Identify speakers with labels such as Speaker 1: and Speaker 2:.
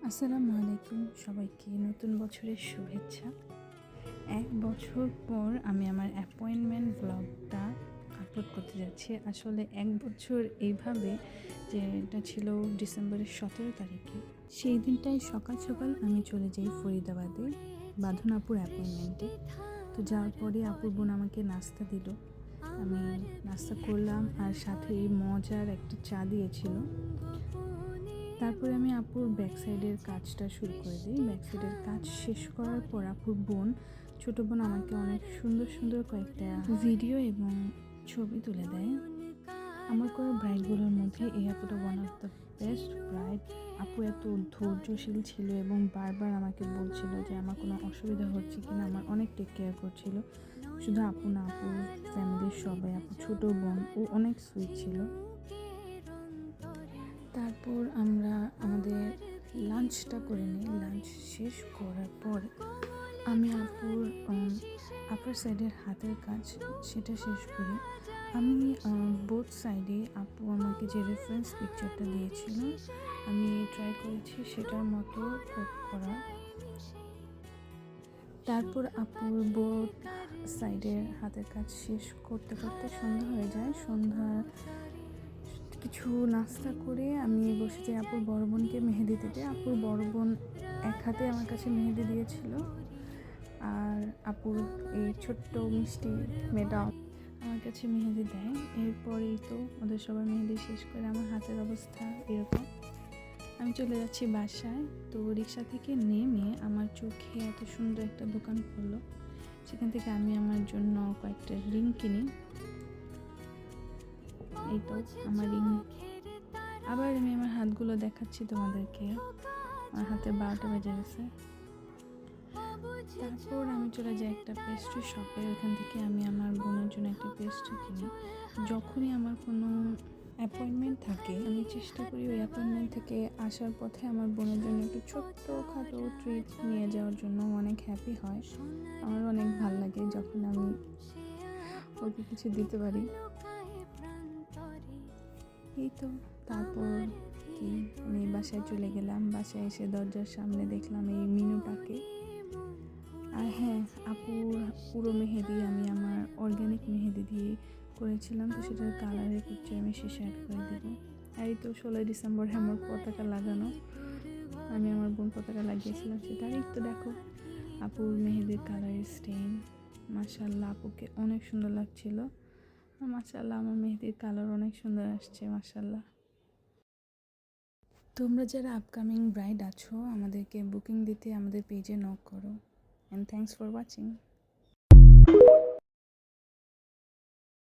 Speaker 1: আসসালামু আলাইকুম সবাইকে নতুন বছরের শুভেচ্ছা। 1 বছর পর আমি আমার অ্যাপয়েন্টমেন্ট ব্লগটা আপলোড করতে যাচ্ছি। আসলে 1 বছর এইভাবে যে এটা ছিল ডিসেম্বরের 17 তারিখে। সেই দিনটাই সকাল সকাল আমি চলে যাই ফরিদাবাদে বাঁধন আপুর অ্যাপয়েন্টমেন্টে। তো যাওয়ার পরে আপুর বোন আমাকে নাস্তা দিল, আমি নাস্তা করলাম আর সাথে মজার একটা চা দিয়েছিল। তারপরে আমি আপুর ব্যাক সাইডের কাজটা শুরু করে দিই। ব্যাক সাইডের কাজ শেষ করার পর আপুর বোন, ছোটো বোন আমাকে অনেক সুন্দর সুন্দর কয়েকটা ভিডিও এবং ছবি তুলে দেয়। আমার করা ব্রাইডগুলোর মধ্যে এই আপুটা one of the best bride. আপু এত ধৈর্যশীল ছিল এবং বারবার আমাকে বলছিল যে আমার কোনো অসুবিধা হচ্ছে কিনা, আমার অনেক টেক কেয়ার করছিল। শুধু আপু না, আপুর ফ্যামিলির সবাই, আপু ছোটো বোন, ও অনেক সুইট ছিল। তারপর আমরা আমাদের লাঞ্চটা করে নিই। লাঞ্চ শেষ করার পর আমি আপুর সাইডের হাতের কাজ সেটা শেষ করি। আমি বোথ সাইডে আপু আমাকে যে রেফারেন্স পিকচারটা দিয়েছিল আমি ট্রাই করেছি সেটার মতো করা। তারপর আপুর বোথ সাইডের হাতের কাজ শেষ করতে করতে সন্ধ্যা হয়ে যায়। সন্ধ্যার কিছু নাস্তা করে আমি বসে যাই আপুর বড় বোনকে মেহেদি দিতে। আপুর বড় বোন এক হাতে আমার কাছে মেহেদি দিয়েছিল, আর আপুর এই ছোট্ট মিষ্টি মেয়েটা আমার কাছে মেহেদি দেয়। এরপরেই তো ওদের সবার মেহেদি শেষ করে আমার হাতের অবস্থা এরকম। আমি চলে যাচ্ছি বাসায়। তো রিক্সা থেকে নেমে আমার চোখে এত সুন্দর একটা দোকান পড়লো, সেখান থেকে আমি আমার জন্য কয়েকটা রিং কিনি। এই তো আমার রিং। আবার আমি আমার হাতগুলো দেখাচ্ছি তোমাদেরকে। আমার হাতে 12টা বেজে গেছে। তারপর আমি চলে যাই একটা পেস্ট্রি শপে। ওখান থেকে আমি আমার বোনের জন্য একটা পেস্ট্রি কিনি। যখনই আমার কোনো অ্যাপয়েন্টমেন্ট থাকে আমি চেষ্টা করি ওই অ্যাপয়েন্টমেন্ট থেকে আসার পথে আমার বোনের জন্য একটু ছোট্টখাটো ট্রিট নিয়ে যাওয়ার জন্য। অনেক হ্যাপি হয়, আমার অনেক ভালো লাগে যখন আমি ওকে কিছু দিতে পারি। এই তো তারপর কি আমি বাসায় চলে গেলাম। বাসায় এসে দরজার সামনে দেখলাম এই মিনুটাকে। আর হ্যাঁ, আপুর পুরো মেহেদি আমি আমার অর্গ্যানিক মেহেদি দিয়ে করেছিলাম, তো সেটার কালারের পিকচার আমি শেষে অ্যাড করে দেবো। আর এই তো 16 ডিসেম্বর আমার পতাকা লাগানো, আমি আমার বোন পতাকা লাগিয়েছিলাম সেটা। আর এই তো দেখো আপুর মেহেদির কালারের স্টেইন। মাশাআল্লাহ আপুকে অনেক সুন্দর লাগছিল। মাশাআল্লাহ আমার মেহেদির কালার অনেক সুন্দর আসছে মাশাআল্লাহ। তোমরা যারা আপকামিং ব্রাইড আছো আমাদেরকে বুকিং দিতে আমাদের পেজে নক করো। And thanks for watching.